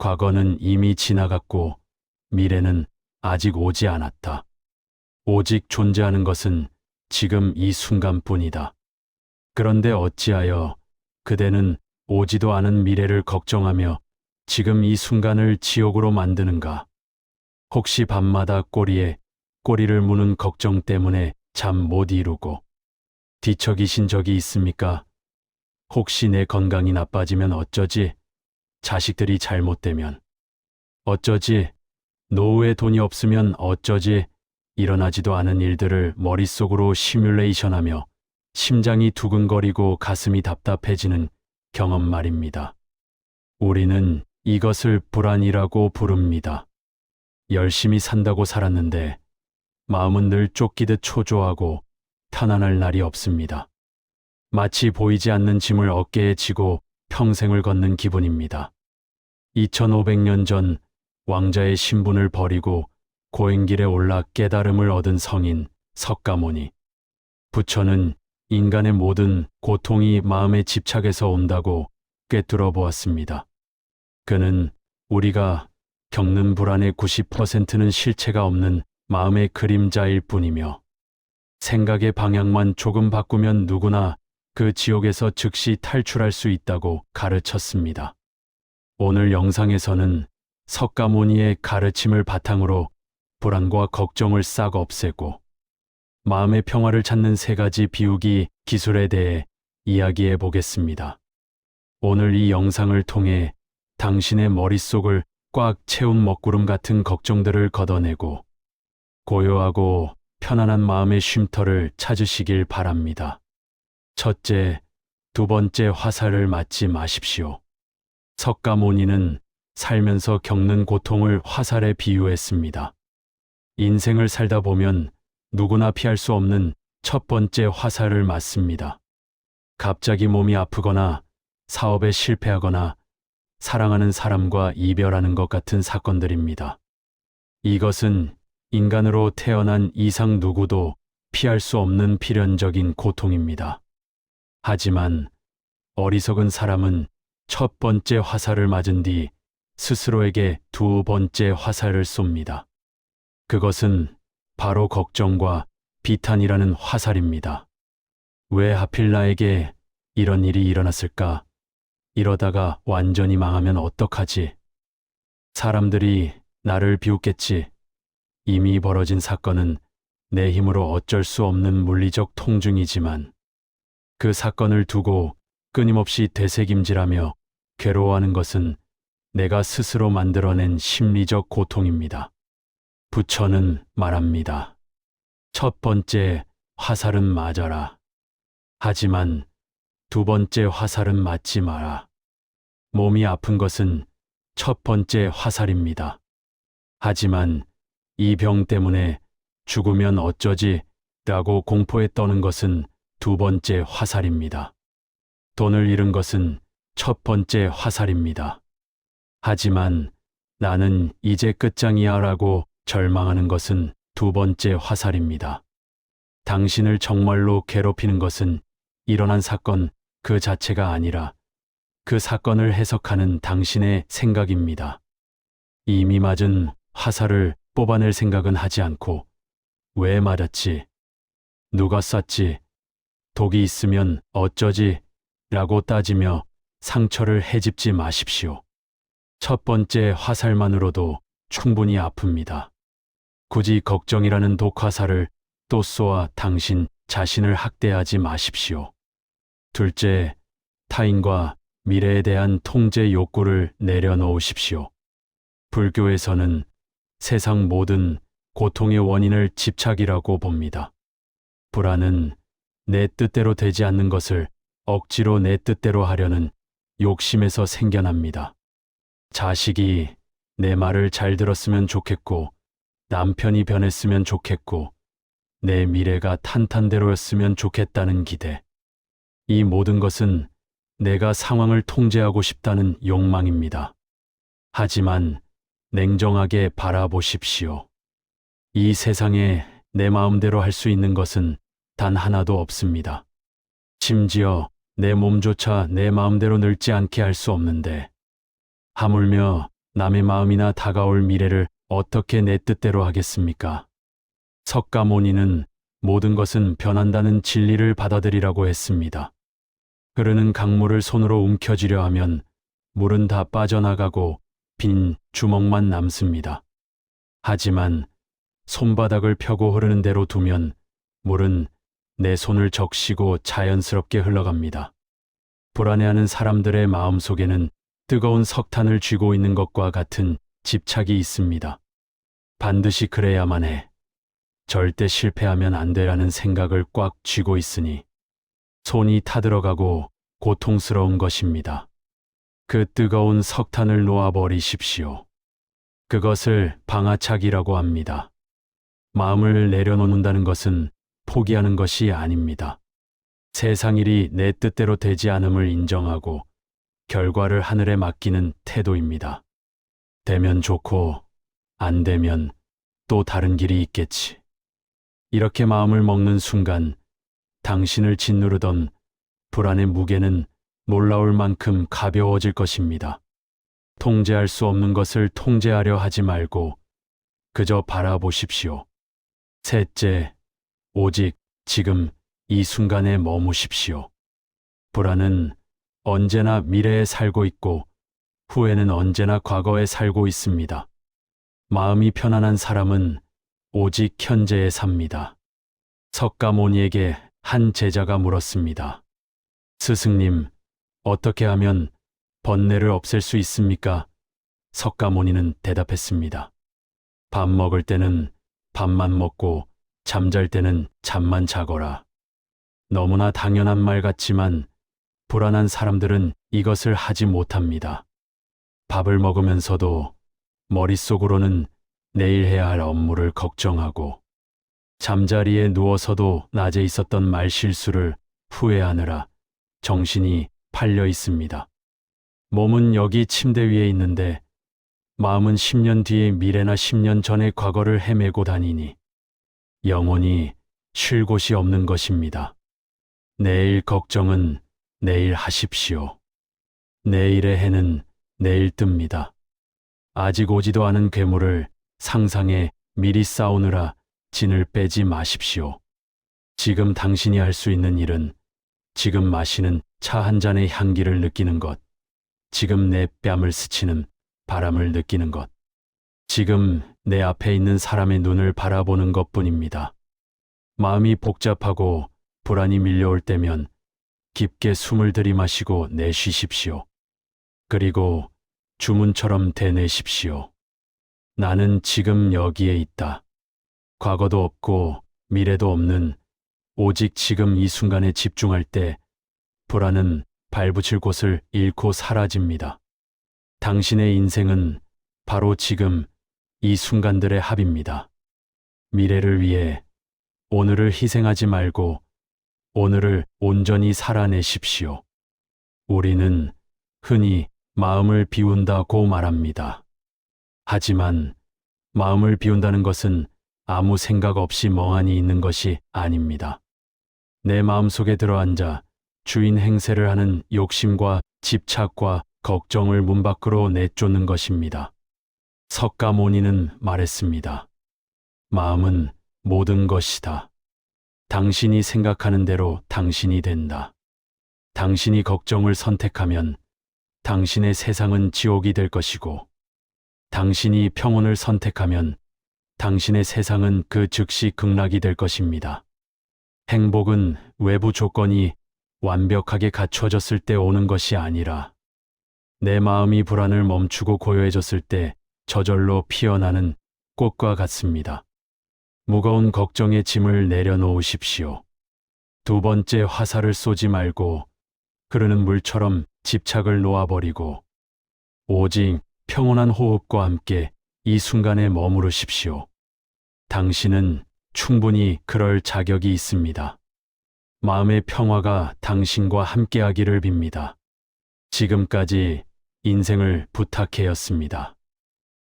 과거는 이미 지나갔고 미래는 아직 오지 않았다. 오직 존재하는 것은 지금 이 순간뿐이다. 그런데 어찌하여 그대는 오지도 않은 미래를 걱정하며 지금 이 순간을 지옥으로 만드는가? 혹시 밤마다 꼬리에 꼬리를 무는 걱정 때문에 잠 못 이루고 뒤척이신 적이 있습니까? 혹시 내 건강이 나빠지면 어쩌지? 자식들이 잘못되면 어쩌지? 노후에 돈이 없으면 어쩌지? 일어나지도 않은 일들을 머릿속으로 시뮬레이션하며 심장이 두근거리고 가슴이 답답해지는 경험 말입니다. 우리는 이것을 불안이라고 부릅니다. 열심히 산다고 살았는데 마음은 늘 쫓기듯 초조하고 편안할 날이 없습니다. 마치 보이지 않는 짐을 어깨에 지고 평생을 걷는 기분입니다. 2500년 전 왕자의 신분을 버리고 고행길에 올라 깨달음을 얻은 성인 석가모니. 부처는 인간의 모든 고통이 마음의 집착에서 온다고 꿰뚫어 보았습니다. 그는 우리가 겪는 불안의 90%는 실체가 없는 마음의 그림자일 뿐이며 생각의 방향만 조금 바꾸면 누구나 그 지옥에서 즉시 탈출할 수 있다고 가르쳤습니다. 오늘 영상에서는 석가모니의 가르침을 바탕으로 불안과 걱정을 싹 없애고 마음의 평화를 찾는 3가지 비우기 기술에 대해 이야기해 보겠습니다. 오늘 이 영상을 통해 당신의 머릿속을 꽉 채운 먹구름 같은 걱정들을 걷어내고 고요하고 편안한 마음의 쉼터를 찾으시길 바랍니다. 첫째, 2번째 화살을 맞지 마십시오. 석가모니는 살면서 겪는 고통을 화살에 비유했습니다. 인생을 살다 보면 누구나 피할 수 없는 1번째 화살을 맞습니다. 갑자기 몸이 아프거나 사업에 실패하거나 사랑하는 사람과 이별하는 것 같은 사건들입니다. 이것은 인간으로 태어난 이상 누구도 피할 수 없는 필연적인 고통입니다. 하지만 어리석은 사람은 1번째 화살을 맞은 뒤 스스로에게 2번째 화살을 쏩니다. 그것은 바로 걱정과 비탄이라는 화살입니다. 왜 하필 나에게 이런 일이 일어났을까? 이러다가 완전히 망하면 어떡하지? 사람들이 나를 비웃겠지. 이미 벌어진 사건은 내 힘으로 어쩔 수 없는 물리적 통증이지만 그 사건을 두고 끊임없이 되새김질하며 괴로워하는 것은 내가 스스로 만들어낸 심리적 고통입니다. 부처는 말합니다. 1번째 화살은 맞아라. 하지만 2번째 화살은 맞지 마라. 몸이 아픈 것은 1번째 화살입니다. 하지만 이 병 때문에 죽으면 어쩌지? 라고 공포에 떠는 것은 2번째 화살입니다. 돈을 잃은 것은 1번째 화살입니다. 하지만 나는 이제 끝장이야 라고 절망하는 것은 2번째 화살입니다. 당신을 정말로 괴롭히는 것은 일어난 사건 그 자체가 아니라 그 사건을 해석하는 당신의 생각입니다. 이미 맞은 화살을 뽑아낼 생각은 하지 않고 왜 맞았지? 누가 쐈지? 독이 있으면 어쩌지? 라고 따지며 상처를 헤집지 마십시오. 1번째 화살만으로도 충분히 아픕니다. 굳이 걱정이라는 독화살을 또 쏘아 당신 자신을 학대하지 마십시오. 둘째, 타인과 미래에 대한 통제 욕구를 내려놓으십시오. 불교에서는 세상 모든 고통의 원인을 집착이라고 봅니다. 불안은 내 뜻대로 되지 않는 것을 억지로 내 뜻대로 하려는 욕심에서 생겨납니다. 자식이 내 말을 잘 들었으면 좋겠고, 남편이 변했으면 좋겠고, 내 미래가 탄탄대로였으면 좋겠다는 기대. 이 모든 것은 내가 상황을 통제하고 싶다는 욕망입니다. 하지만 냉정하게 바라보십시오. 이 세상에 내 마음대로 할 수 있는 것은 단 하나도 없습니다. 심지어 내 몸조차 내 마음대로 늙지 않게 할 수 없는데, 하물며 남의 마음이나 다가올 미래를 어떻게 내 뜻대로 하겠습니까? 석가모니는 모든 것은 변한다는 진리를 받아들이라고 했습니다. 흐르는 강물을 손으로 움켜쥐려 하면 물은 다 빠져나가고 빈 주먹만 남습니다. 하지만 손바닥을 펴고 흐르는 대로 두면 물은 내 손을 적시고 자연스럽게 흘러갑니다. 불안해하는 사람들의 마음속에는 뜨거운 석탄을 쥐고 있는 것과 같은 집착이 있습니다. 반드시 그래야만 해. 절대 실패하면 안 되라는 생각을 꽉 쥐고 있으니 손이 타들어가고 고통스러운 것입니다. 그 뜨거운 석탄을 놓아버리십시오. 그것을 방아차기라고 합니다. 마음을 내려놓는다는 것은 포기하는 것이 아닙니다. 세상 일이 내 뜻대로 되지 않음을 인정하고 결과를 하늘에 맡기는 태도입니다. 되면 좋고 안 되면 또 다른 길이 있겠지. 이렇게 마음을 먹는 순간 당신을 짓누르던 불안의 무게는 놀라울 만큼 가벼워질 것입니다. 통제할 수 없는 것을 통제하려 하지 말고 그저 바라보십시오. 셋째, 오직 지금 이 순간에 머무십시오. 불안은 언제나 미래에 살고 있고 후회는 언제나 과거에 살고 있습니다. 마음이 편안한 사람은 오직 현재에 삽니다. 석가모니에게 한 제자가 물었습니다. 스승님, 어떻게 하면 번뇌를 없앨 수 있습니까? 석가모니는 대답했습니다. 밥 먹을 때는 밥만 먹고 잠잘 때는 잠만 자거라. 너무나 당연한 말 같지만 불안한 사람들은 이것을 하지 못합니다. 밥을 먹으면서도 머릿속으로는 내일 해야 할 업무를 걱정하고 잠자리에 누워서도 낮에 있었던 말 실수를 후회하느라 정신이 팔려 있습니다. 몸은 여기 침대 위에 있는데 마음은 10년 뒤의 미래나 10년 전의 과거를 헤매고 다니니 영원히 쉴 곳이 없는 것입니다. 내일 걱정은 내일 하십시오. 내일의 해는 내일 뜹니다. 아직 오지도 않은 괴물을 상상에 미리 싸우느라 진을 빼지 마십시오. 지금 당신이 할 수 있는 일은 지금 마시는 차 한 잔의 향기를 느끼는 것, 지금 내 뺨을 스치는 바람을 느끼는 것, 지금 내 앞에 있는 사람의 눈을 바라보는 것뿐입니다. 마음이 복잡하고 불안이 밀려올 때면 깊게 숨을 들이마시고 내쉬십시오. 그리고 주문처럼 되뇌십시오. 나는 지금 여기에 있다. 과거도 없고 미래도 없는 오직 지금 이 순간에 집중할 때 불안은 발붙일 곳을 잃고 사라집니다. 당신의 인생은 바로 지금 이 순간들의 합입니다. 미래를 위해 오늘을 희생하지 말고 오늘을 온전히 살아내십시오. 우리는 흔히 마음을 비운다고 말합니다. 하지만 마음을 비운다는 것은 아무 생각 없이 멍하니 있는 것이 아닙니다. 내 마음속에 들어앉아 주인 행세를 하는 욕심과 집착과 걱정을 문 밖으로 내쫓는 것입니다. 석가모니는 말했습니다. 마음은 모든 것이다. 당신이 생각하는 대로 당신이 된다. 당신이 걱정을 선택하면 당신의 세상은 지옥이 될 것이고, 당신이 평온을 선택하면 당신의 세상은 그 즉시 극락이 될 것입니다. 행복은 외부 조건이 완벽하게 갖춰졌을 때 오는 것이 아니라 내 마음이 불안을 멈추고 고요해졌을 때 저절로 피어나는 꽃과 같습니다. 무거운 걱정의 짐을 내려놓으십시오. 두 번째, 화살을 쏘지 말고 흐르는 물처럼 집착을 놓아버리고 오직 평온한 호흡과 함께 이 순간에 머무르십시오. 당신은 충분히 그럴 자격이 있습니다. 마음의 평화가 당신과 함께하기를 빕니다. 지금까지 인생을 부탁해였습니다.